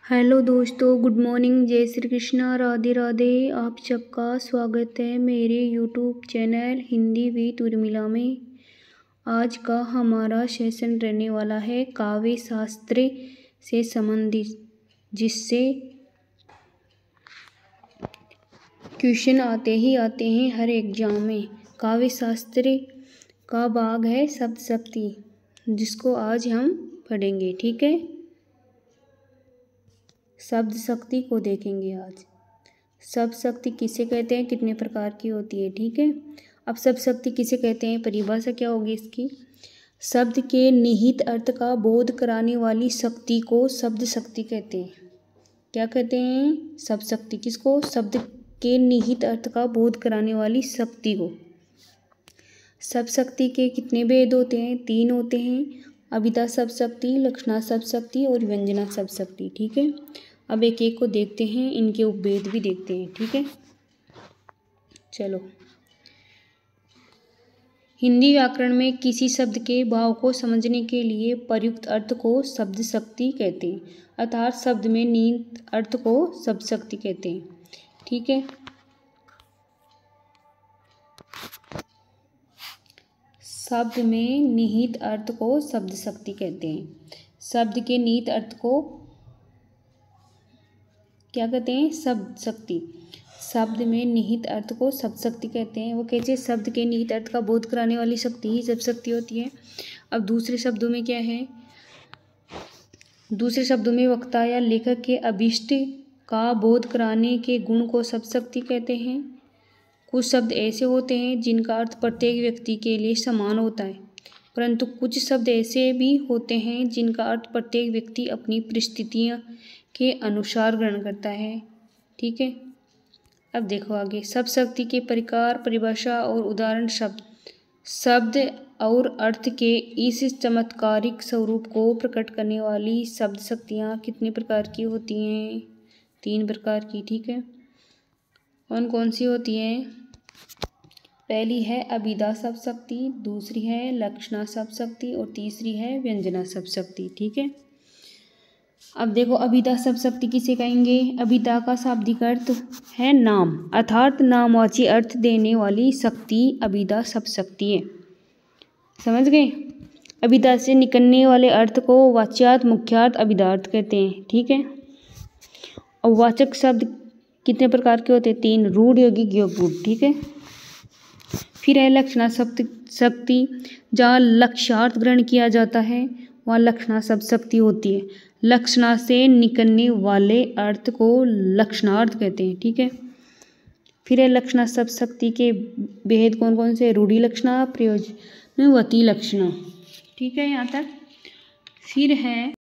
Hello दोस्तों, good morning, जय श्री कृष्णा, राधे राधे। आप सबका स्वागत है मेरे YouTube channel Hindi with Urmila में। आज का हमारा सेशन रहने वाला है काव्य शास्त्र से संबंधित, जिससे क्वेश्चन आते हैं हर एग्जाम में। काव्य शास्त्र का भाग है शब्द शक्ति, जिसको आज हम पढ़ेंगे। ठीक है, शब्द शक्ति को देखेंगे आज। शब्द शक्ति किसे कहते हैं, कितने प्रकार की होती है। ठीक है, अब शब्द शक्ति किसे कहते हैं, परिभाषा क्या होगी इसकी। शब्द के निहित अर्थ का बोध कराने वाली शक्ति को शब्द शक्ति कहते हैं। क्या कहते हैं, शब्द शक्ति। किसको, शब्द के निहित अर्थ का बोध कराने वाली शक्ति को। शब्द शक्ति के कितने भेद होते हैं, 3 होते हैं। अभिधा शब्द शक्ति, लक्षणा शब्द शक्ति और व्यंजना शब्द शक्ति। ठीक है, अब एक एक को देखते हैं, इनके उपभेद भी देखते हैं। ठीक है, चलो। हिंदी व्याकरण में किसी शब्द के भाव को समझने के लिए प्रयुक्त अर्थ को शब्द शक्ति कहते हैं, अर्थात शब्द में निहित अर्थ को शब्द शक्ति कहते हैं। ठीक है, शब्द में निहित अर्थ को शब्द शक्ति कहते हैं। शब्द के निहित अर्थ को क्या कहते हैं, शब्द शक्ति। शब्द में निहित अर्थ को शब्द शक्ति कहते हैं। वो कैसे, शब्द के निहित अर्थ का बोध कराने वाली शक्ति ही शब्द शक्ति होती है। अब दूसरे शब्दों में क्या है, दूसरे शब्दों में वक्ता या लेखक के अभीष्ट का बोध कराने के गुण को शब्द शक्ति कहते हैं। कुछ शब्द ऐसे होते हैं जिनका अर्थ प्रत्येक व्यक्ति के लिए समान होता है, परंतु कुछ शब्द ऐसे भी होते हैं जिनका अर्थ प्रत्येक व्यक्ति अपनी परिस्थितियों के अनुसार ग्रहण करता है। ठीक है, अब देखो आगे। शब्द शक्ति के प्रकार, परिभाषा और उदाहरण। शब्द और अर्थ के इस चमत्कारिक स्वरूप को प्रकट करने वाली शब्द शक्तियाँ कितने प्रकार की होती हैं, 3 प्रकार की। ठीक है, कौन कौन सी होती हैं। पहली है अभिधा शब्द शक्ति, दूसरी है लक्षणा शब्द शक्ति और तीसरी है व्यंजना शब्द शक्ति। ठीक है, अब देखो अभिधा शब्द शक्ति किसे कहेंगे। अभिधा का शाब्दिक अर्थ है नाम, अर्थात नामवाची अर्थ देने वाली शक्ति अभिधा शब्द शक्ति है। समझ गए। अभिधा से निकलने वाले अर्थ को वाच्यार्थ, मुख्यार्थ, अभिधार्थ कहते हैं। ठीक है, और वाचक शब्द कितने प्रकार के होते हैं, 3, रूढ़, यौगिक, योगगुण। ठीक है, फिर है लक्षणा शब्द शक्ति। जहाँ लक्ष्यार्थ ग्रहण किया जाता है वहाँ लक्षणा शब्द शक्ति होती है। लक्षणा से निकलने वाले अर्थ को लक्षणार्थ कहते हैं। ठीक है, फिर है लक्षणा शब्द शक्ति के भेद कौन कौन से, रूढ़ि लक्षणा, प्रयोजनवती लक्षणा। ठीक है, यहाँ तक। फिर है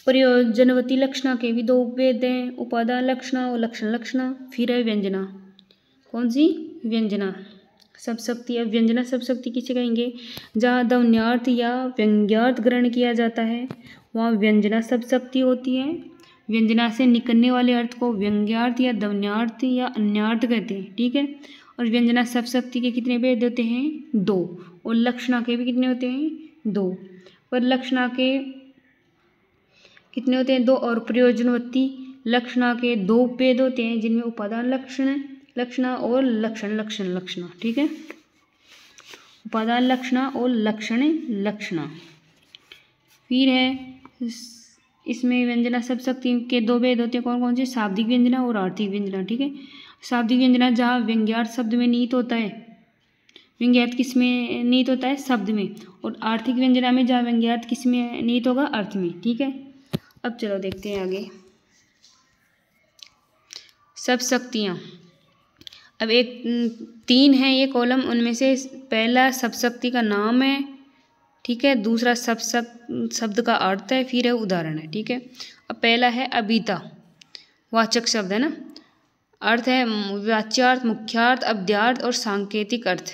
प्रयोजनवती लक्षणा के भी 2 भेद हैं, उपादान लक्षणा और लक्षण लक्षणा। फिर है व्यंजना, कौन सी, व्यंजना शब्द शक्ति। अब व्यंजना शब्द शक्ति किसे कहेंगे, जहाँ ध्वन्यार्थ या व्यंग्यार्थ ग्रहण किया जाता है वहाँ व्यंजना शब्द शक्ति होती है। व्यंजना से निकलने वाले अर्थ को व्यंग्यार्थ या ध्वन्यार्थ या अन्यार्थ कहते हैं। ठीक है, और व्यंजना शब्द शक्ति के कितने भेद होते हैं, 2, और लक्षणा के भी कितने होते हैं, 2। पर लक्षणा के कितने होते हैं, 2, और प्रयोजनवती लक्षणा के 2 भेद होते हैं, जिनमें उपादान लक्षणा और लक्षण लक्षणा। ठीक है, उपादान लक्षणा और लक्षण लक्षणा। फिर है इसमें व्यंजना शब्द शक्ति के 2 भेद होते हैं, कौन कौन से, शाब्दिक व्यंजना और आर्थिक व्यंजना। ठीक है, शाब्दिक व्यंजना जहाँ व्यंग्यार्थ शब्द में निहित होता है, व्यंग्यार्थ किस में निहित होता है, शब्द में, और आर्थिक व्यंजना में जहाँ व्यंग्यार्थ किस में निहित होगा, अर्थ में। ठीक है, अब चलो देखते हैं आगे शब्द शक्तियाँ। अब 3 है ये कॉलम, उनमें से पहला शब्द शक्ति का नाम है। ठीक है, दूसरा शब्द का अर्थ है, फिर है उदाहरण है। ठीक है, अब पहला है अभिधा, वाचक शब्द है ना, अर्थ है वाच्यार्थ, मुख्यार्थ, अभ्यार्थ और सांकेतिक अर्थ।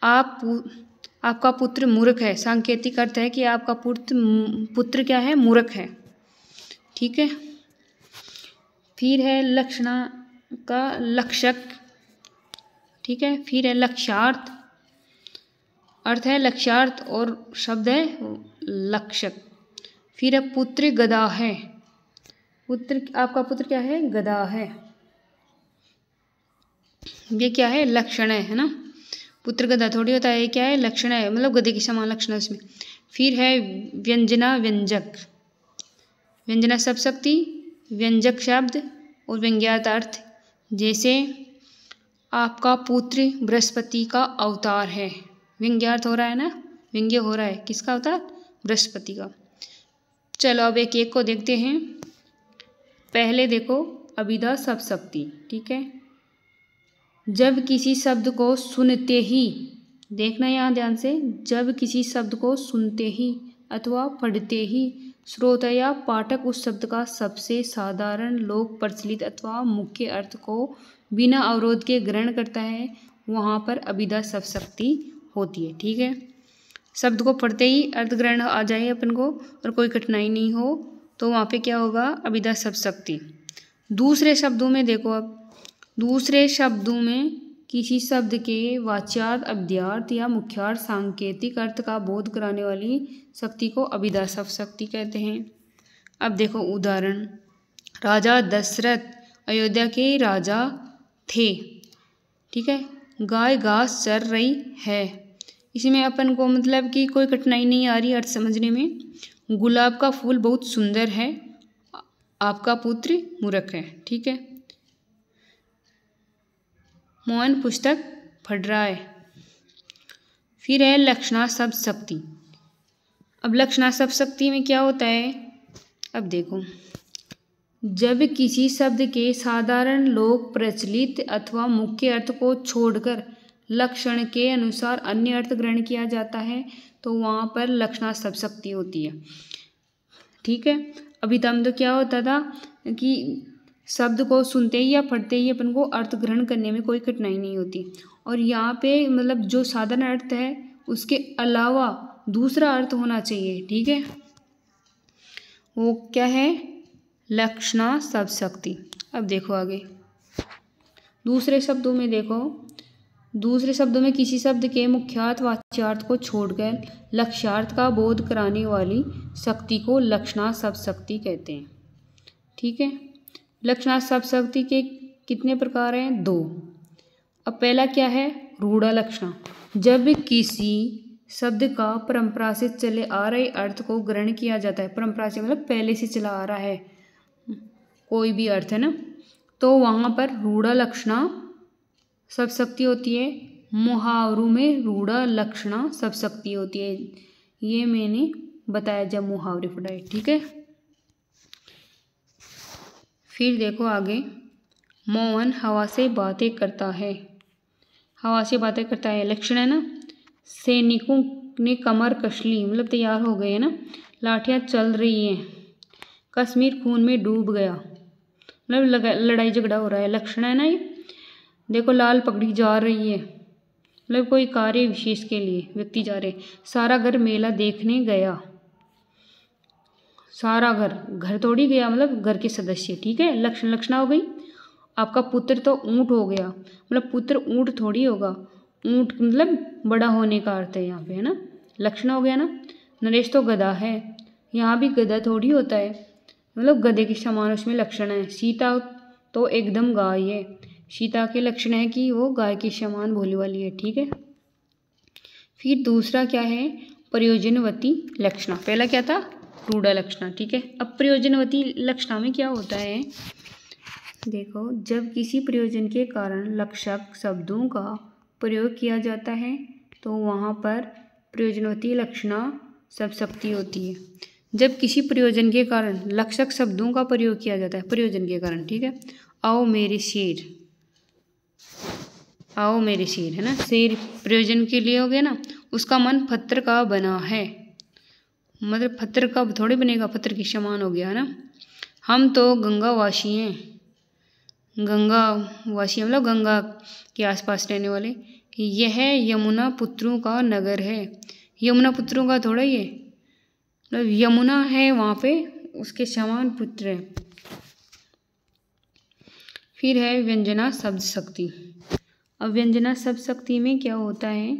आपका पुत्र मूर्ख है, सांकेतिक अर्थ है कि आपका पुत्र क्या है, मूर्ख है। ठीक है, फिर है लक्षणा का लक्षक। ठीक है, फिर है लक्ष्यार्थ, अर्थ है लक्ष्यार्थ और शब्द है लक्षक। फिर अब पुत्र गदा है, पुत्र आपका पुत्र क्या है, गदा है। ये क्या है, लक्षण है ना। पुत्र गदा थोड़ी होता है, ये क्या है, लक्षण है, मतलब गधे के समान लक्षण है उसमें। फिर है व्यंजना व्यंजक, व्यंजना शब्द शक्ति, व्यंजक शब्द और व्यंग्यार्थ अर्थ। जैसे आपका पुत्र बृहस्पति का अवतार है, व्यंग्यार्थ हो रहा है ना, व्यंग्य हो रहा है, किसका अवतार, बृहस्पति का। चलो अब एक एक को देखते हैं। पहले देखो अभिधा शब्द शक्ति, ठीक है। जब किसी शब्द को सुनते ही, देखना यहाँ ध्यान से, जब किसी शब्द को सुनते ही अथवा पढ़ते ही श्रोता या पाठक उस शब्द का सबसे साधारण, लोक प्रचलित अथवा मुख्य अर्थ को बिना अवरोध के ग्रहण करता है, वहाँ पर अभिधा शब्द शक्ति होती है, ठीक है। शब्द को पढ़ते ही अर्थ ग्रहण आ जाए अपन को और कोई कठिनाई नहीं हो, तो वहाँ पे क्या होगा, अभिधा शब्द शक्ति। दूसरे शब्दों में देखो, अब दूसरे शब्दों में किसी शब्द के वाच्यार्थ, अभिधार्थ या मुख्यार्थ, सांकेतिक अर्थ का बोध कराने वाली शक्ति को अभिधा शब्द शक्ति कहते हैं। अब देखो उदाहरण, राजा दशरथ अयोध्या के राजा थे, ठीक है। गाय घास चर रही है, इसमें अपन को मतलब कि कोई कठिनाई नहीं आ रही अर्थ समझने में। गुलाब का फूल बहुत सुंदर है, आपका पुत्र मूर्ख है, ठीक है। मोहन पुस्तक पढ़ रहा है। फिर है लक्षणा शब्द शक्ति। अब लक्षणा शब्द शक्ति में क्या होता है, अब देखो, जब किसी शब्द के साधारण, लोक प्रचलित अथवा मुख्य अर्थ को छोड़कर लक्षण के अनुसार अन्य अर्थ ग्रहण किया जाता है, तो वहाँ पर लक्षणा शब्द शक्ति होती है, ठीक है। अभी तक तो क्या होता था कि शब्द को सुनते ही या पढ़ते ही अपन को अर्थ ग्रहण करने में कोई कठिनाई नहीं होती, और यहाँ पे मतलब जो साधारण अर्थ है उसके अलावा दूसरा अर्थ होना चाहिए, ठीक है। वो क्या है, लक्षणा शब्द शक्ति। अब देखो आगे दूसरे शब्दों में, देखो दूसरे शब्दों में किसी शब्द के मुख्यार्थ, वाच्यार्थ को छोड़कर लक्ष्यार्थ का बोध कराने वाली शक्ति को लक्षणा शब्द शक्ति कहते हैं, ठीक है। लक्षणा शब्द शक्ति के कितने प्रकार हैं, 2। अब पहला क्या है, रूढ़ा लक्षणा। जब किसी शब्द का परंपरा से चले आ रहे अर्थ को ग्रहण किया जाता है, परंपरा से मतलब पहले से चला आ रहा है कोई भी अर्थ है ना, तो वहाँ पर रूढ़ा लक्षणा शब्द शक्ति होती है। मुहावरों में रूढ़ा लक्षणा शब्द शक्ति होती है, ये मैंने बताया जब मुहावरे पढ़ाए, ठीक है। फिर देखो आगे, मोहन हवा से बातें करता है, हवा से बातें करता है लक्षण है ना। सैनिकों ने कमर कस ली, मतलब तैयार हो गए है ना। लाठियाँ चल रही हैं, कश्मीर खून में डूब गया, मतलब लड़ाई झगड़ा हो रहा है, लक्षण है ना ये। देखो लाल पगड़ी जा रही है, मतलब कोई कार्य विशेष के लिए व्यक्ति जा रहे। सारा घर मेला देखने गया, सारा घर, घर थोड़ी गया, मतलब घर के सदस्य, ठीक है। लक्षणा हो गई। आपका पुत्र तो ऊँट हो गया, मतलब पुत्र ऊँट थोड़ी होगा, ऊँट मतलब बड़ा होने का अर्थ है यहाँ पे, है ना। लक्षण हो गया ना। नरेश तो गधा है, यहाँ भी गधा थोड़ी होता है, मतलब गधे के समान उसमें लक्षण है। सीता तो एकदम गाय है, सीता के लक्षण है कि वो गाय के समान भोली वाली है, ठीक है। फिर दूसरा क्या है, प्रयोजनवती लक्षणा। पहला क्या था, रूढ़ा लक्षणा, ठीक है। अब प्रयोजनवती लक्षणा में क्या होता है, देखो जब किसी प्रयोजन के कारण लक्षक शब्दों का प्रयोग किया जाता है, तो वहाँ पर प्रयोजनवती लक्षणा शब्द शक्ति होती है। जब किसी प्रयोजन के कारण लक्षक शब्दों का प्रयोग किया जाता है, प्रयोजन के कारण, ठीक है। आओ मेरे शेर, आओ मेरे शेर, है ना। शेर प्रयोजन के लिए हो गया ना। उसका मन पत्थर का बना है, मतलब पत्थर का थोड़े बनेगा, पत्थर के समान हो गया, है ना। हम तो गंगावासी हैं, गंगावासी मतलब गंगा के आसपास रहने वाले। यह यमुना पुत्रों का नगर है, यमुना पुत्रों का थोड़ा ये, मतलब यमुना है वहाँ पे, उसके समान पुत्र है। फिर है व्यंजना शब्द शक्ति। अब व्यंजना शब्द शक्ति में क्या होता है,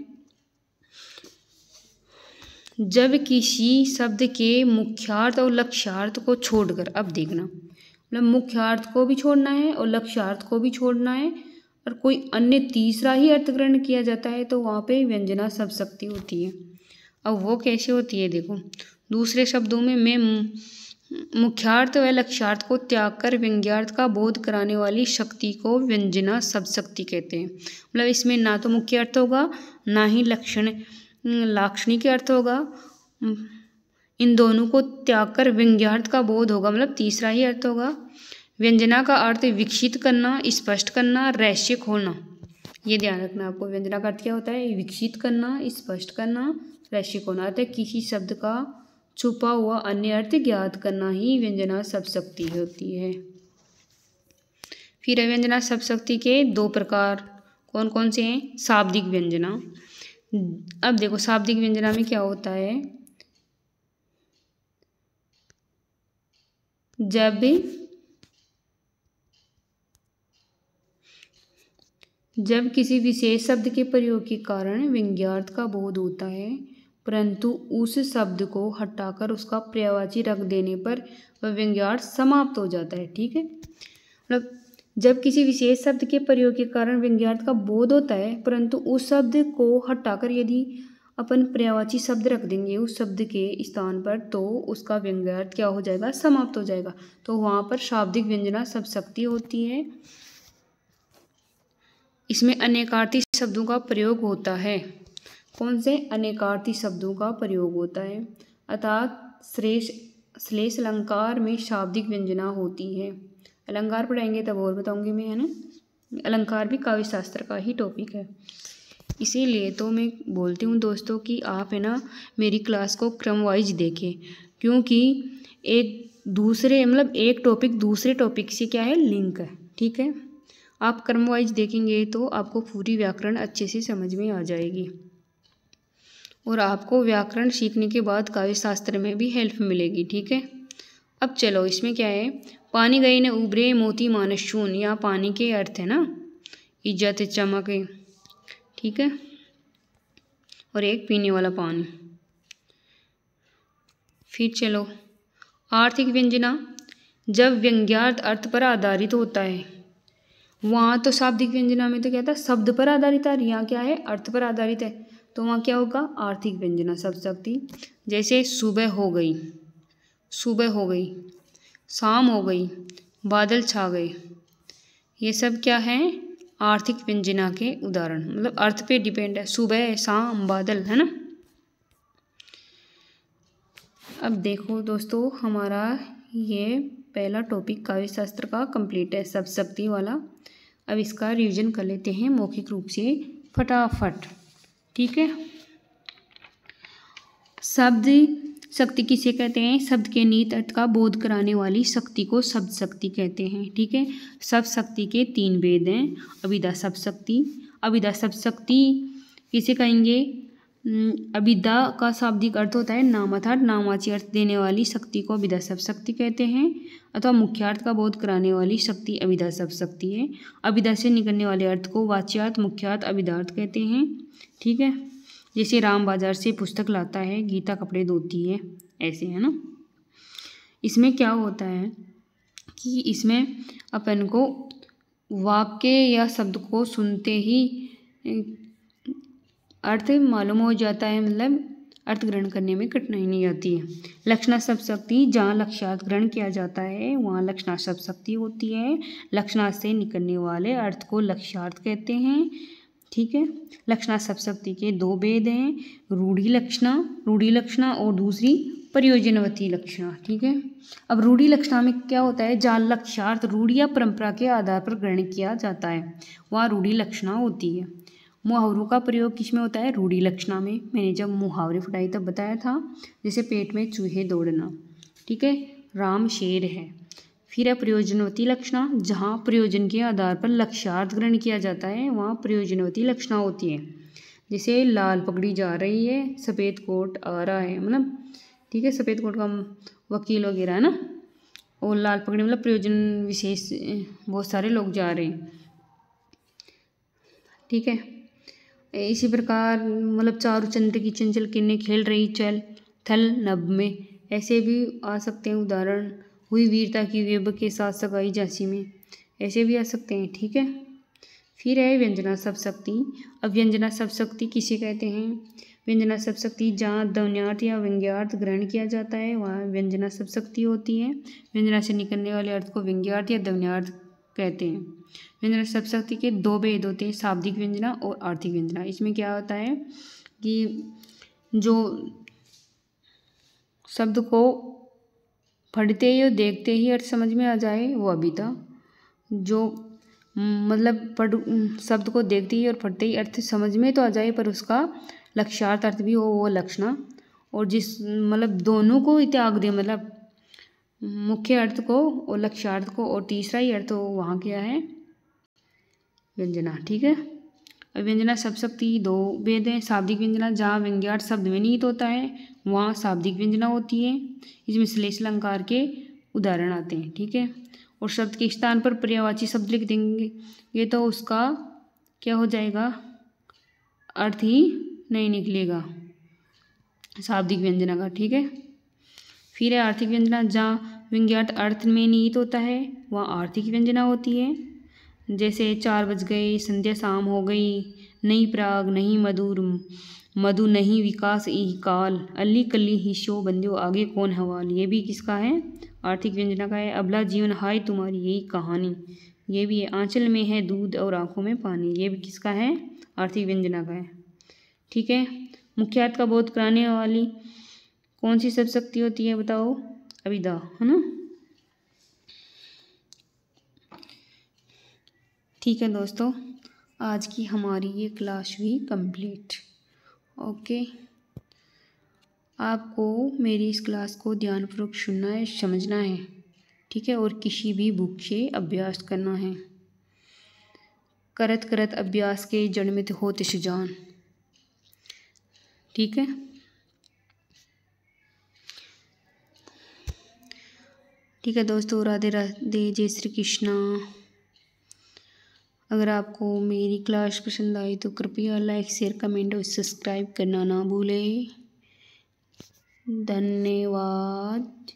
जब किसी शब्द के मुख्यार्थ और लक्ष्यार्थ को छोड़कर, अब देखना, मतलब मुख्यार्थ को भी छोड़ना है और लक्ष्यार्थ को भी छोड़ना है और कोई अन्य तीसरा ही अर्थ ग्रहण किया जाता है तो वहाँ पे व्यंजना शब्दशक्ति होती है। अब वो कैसे होती है देखो, दूसरे शब्दों में मैं मुख्यार्थ व लक्ष्यार्थ को त्याग कर व्यंग्यार्थ का बोध कराने वाली शक्ति को व्यंजना शब्दशक्ति कहते हैं। मतलब इसमें ना तो मुख्य अर्थ होगा ना ही लाक्षणिक अर्थ होगा, इन दोनों को त्याग कर व्यंग्यार्थ का बोध होगा, मतलब तीसरा ही अर्थ होगा। व्यंजना का अर्थ विकसित करना, स्पष्ट करना, रहस्य खोलना, ये ध्यान रखना आपको। व्यंजना का अर्थ क्या होता है? विकसित करना, स्पष्ट करना, रहस्य खोलना, अर्थात किसी शब्द का छुपा हुआ अन्य अर्थ ज्ञात करना ही व्यंजना शब्दशक्ति होती है। फिर व्यंजना शब्दशक्ति के दो प्रकार कौन कौन से हैं? शाब्दिक व्यंजना। अब देखो शाब्दिक व्यंजना में क्या होता है, जब किसी विशेष शब्द के प्रयोग के कारण व्यंग्यार्थ का बोध होता है परंतु उस शब्द को हटाकर उसका पर्यायवाची रख देने पर वह व्यंग्यार्थ समाप्त हो जाता है। ठीक है, मतलब जब किसी विशेष शब्द के प्रयोग के कारण व्यंग्यार्थ का बोध होता है परंतु उस शब्द को हटाकर यदि अपन पर्यायवाची शब्द रख देंगे उस शब्द के स्थान पर तो उसका व्यंग्यार्थ क्या हो जाएगा? समाप्त हो जाएगा। तो वहाँ पर शाब्दिक व्यंजना शब्दशक्ति होती है। इसमें अनेकार्थी शब्दों का प्रयोग होता है। कौन से? अनेकार्थी शब्दों का प्रयोग होता है, अर्थात श्लेष अलंकार में शाब्दिक व्यंजना होती है। अलंकार पढ़ाएंगे तब और बताऊंगी मैं, है ना। अलंकार भी काव्य शास्त्र का ही टॉपिक है, इसीलिए तो मैं बोलती हूँ दोस्तों कि आप है ना मेरी क्लास को क्रम वाइज देखें, क्योंकि एक टॉपिक दूसरे टॉपिक से क्या है? लिंक है। ठीक है, आप क्रम वाइज देखेंगे तो आपको पूरी व्याकरण अच्छे से समझ में आ जाएगी और आपको व्याकरण सीखने के बाद काव्य शास्त्र में भी हेल्प मिलेगी। ठीक है, अब चलो इसमें क्या है? पानी गई न उभरे मोती मानस शून, यहाँ पानी के अर्थ है ना इज्जत, चमक, ठीक है, और एक पीने वाला पानी। फिर चलो आर्थिक व्यंजना, जब व्यंग्यार्थ अर्थ पर आधारित होता है, वहाँ तो शाब्दिक व्यंजना में तो क्या था? शब्द पर आधारित है, यहाँ क्या है? अर्थ पर आधारित है, तो वहाँ क्या होगा? आर्थिक व्यंजना शब्दशक्ति। जैसे सुबह हो गई, सुबह हो गई, शाम हो गई, बादल छा गए, ये सब क्या है? आर्थिक व्यंजना के उदाहरण, मतलब अर्थ पे डिपेंड है, सुबह, शाम, बादल, है ना। अब देखो दोस्तों हमारा ये पहला टॉपिक काव्य शास्त्र का कंप्लीट है, शब्दशक्ति वाला। अब इसका रिवीजन कर लेते हैं मौखिक रूप से फटाफट। ठीक है, शब्द शक्ति किसे कहते हैं? शब्द के निहित अर्थ का बोध कराने वाली शक्ति को शब्द शक्ति कहते हैं। ठीक है, शब्द शक्ति के 3 भेद हैं। अभिधा शब्द शक्ति, अभिधा शब्द शक्ति किसे कहेंगे? अभिधा का शाब्दिक अर्थ होता है नाम, अर्थात नामवाची अर्थ देने वाली शक्ति को अभिधा शब्द शक्ति कहते हैं, अथवा मुख्यार्थ का बोध कराने वाली शक्ति अभिधा शब्द शक्ति है। अभिधा से निकलने वाले अर्थ को वाच्यार्थ, मुख्यार्थ, अभिधार्थ कहते हैं। ठीक है, जैसे राम बाजार से पुस्तक लाता है, गीता कपड़े धोती है, ऐसे, है ना। इसमें क्या होता है कि इसमें अपन को वाक्य या शब्द को सुनते ही अर्थ मालूम हो जाता है, मतलब अर्थ ग्रहण करने में कठिनाई नहीं आती है। लक्षणा शब्द शक्ति, जहाँ लक्ष्यार्थ ग्रहण किया जाता है वहाँ लक्षणा शब्द शक्ति होती है। लक्षणा से निकलने वाले अर्थ को लक्ष्यार्थ कहते हैं। ठीक है, लक्षणा शब्द शक्ति के 2 भेद हैं, रूढ़ी लक्षणा और दूसरी प्रयोजनवती लक्षणा। ठीक है, अब रूढ़ी लक्षणा में क्या होता है? जहाँ लक्ष्यार्थ रूढ़ी या परंपरा के आधार पर ग्रहण किया जाता है वहाँ रूढ़ी लक्षणा होती है। मुहावरों का प्रयोग किसमें होता है? रूढ़ी लक्षणा में। मैंने जब मुहावरे पढ़ाई तब बताया था, जैसे पेट में चूहे दौड़ना, ठीक है, राम शेर है। फिर है प्रयोजनवती लक्षणा, जहाँ प्रयोजन के आधार पर लक्ष्यार्थ ग्रहण किया जाता है वहाँ प्रयोजनवती लक्षणा होती है। जैसे लाल पगड़ी जा रही है, सफ़ेद कोट आ रहा है, मतलब ठीक है, सफ़ेद कोट का वकील वगैरह है ना, और लाल पगड़ी मतलब प्रयोजन विशेष बहुत सारे लोग जा रहे हैं। ठीक है, इसी प्रकार मतलब चारु चंद्र की चंचल किरणें खेल रही चल थल नभ में, ऐसे भी आ सकते हैं उदाहरण। हुई वीरता की वेब के साथ सगाई झांसी में, ऐसे भी आ सकते हैं। ठीक है, फिर है व्यंजना शब्दशक्ति। अब व्यंजना शब्दशक्ति किसे कहते हैं? व्यंजना शब्दशक्ति जहाँ ध्वन्यार्थ या व्यंग्यार्थ ग्रहण किया जाता है वहाँ व्यंजना शब्दशक्ति होती है। व्यंजना से निकलने वाले अर्थ को व्यंग्यार्थ या ध्वन्यार्थ कहते हैं। व्यंजना शब्दशक्ति के दो भेद होते हैं, शाब्दिक व्यंजना और आर्थिक व्यंजना। इसमें क्या होता है कि जो शब्द को पढ़ते ही और देखते ही अर्थ समझ में आ जाए वो अभिधा, जो मतलब शब्द को देखते ही और पढ़ते ही अर्थ समझ में तो आ जाए पर उसका लक्ष्यार्थ अर्थ भी हो वो लक्षणा, और जिस मतलब दोनों को त्याग दे, मतलब मुख्य अर्थ को और लक्ष्यार्थ को और तीसरा ही अर्थ हो, वहाँ क्या है व्यंजना। ठीक है, अब व्यंजना शब्दशक्ति दो भेद हैं। शाब्दिक व्यंजना जहाँ व्यंग्यार्थ शब्द में निहित होता है वहाँ शाब्दिक व्यंजना होती है, इसमें श्लेष अलंकार के उदाहरण आते हैं। ठीक है, और शब्द के स्थान पर पर्यायवाची शब्द लिख देंगे ये तो उसका क्या हो जाएगा, अर्थ ही नहीं निकलेगा शाब्दिक व्यंजना का। ठीक है, फिर है आर्थिक व्यंजना जहाँ व्यंग्यार्थ अर्थ में निहित होता है वहाँ आर्थिक व्यंजना होती है। जैसे 4 बज गए, संध्या शाम हो गई, नहीं पराग नहीं मधुर मधु नहीं विकास ई काल, अल्ली कल्ली ही शो बंध्यो आगे कौन हवाल, ये भी किसका है आर्थिक व्यंजना का है। अबला जीवन हाय तुम्हारी यही कहानी, ये भी है। आंचल में है दूध और आंखों में पानी, ये भी किसका है आर्थिक व्यंजना का है। ठीक है, मुख्यार्थ का बोध कराने वाली कौन सी शब्दशक्ति होती है बताओ, अभिधा, है ना। ठीक है दोस्तों, आज की हमारी ये क्लास हुई कंप्लीट। ओके, आपको मेरी इस क्लास को ध्यानपूर्वक सुनना है, समझना है। ठीक है, और किसी भी बुक से अभ्यास करना है। करत करत अभ्यास के जड़ में होत सुजान। ठीक है, ठीक है दोस्तों, राधे राधे, जय श्री कृष्णा। अगर आपको मेरी क्लास पसंद आई तो कृपया लाइक शेयर कमेंट और सब्सक्राइब करना ना भूलें। धन्यवाद।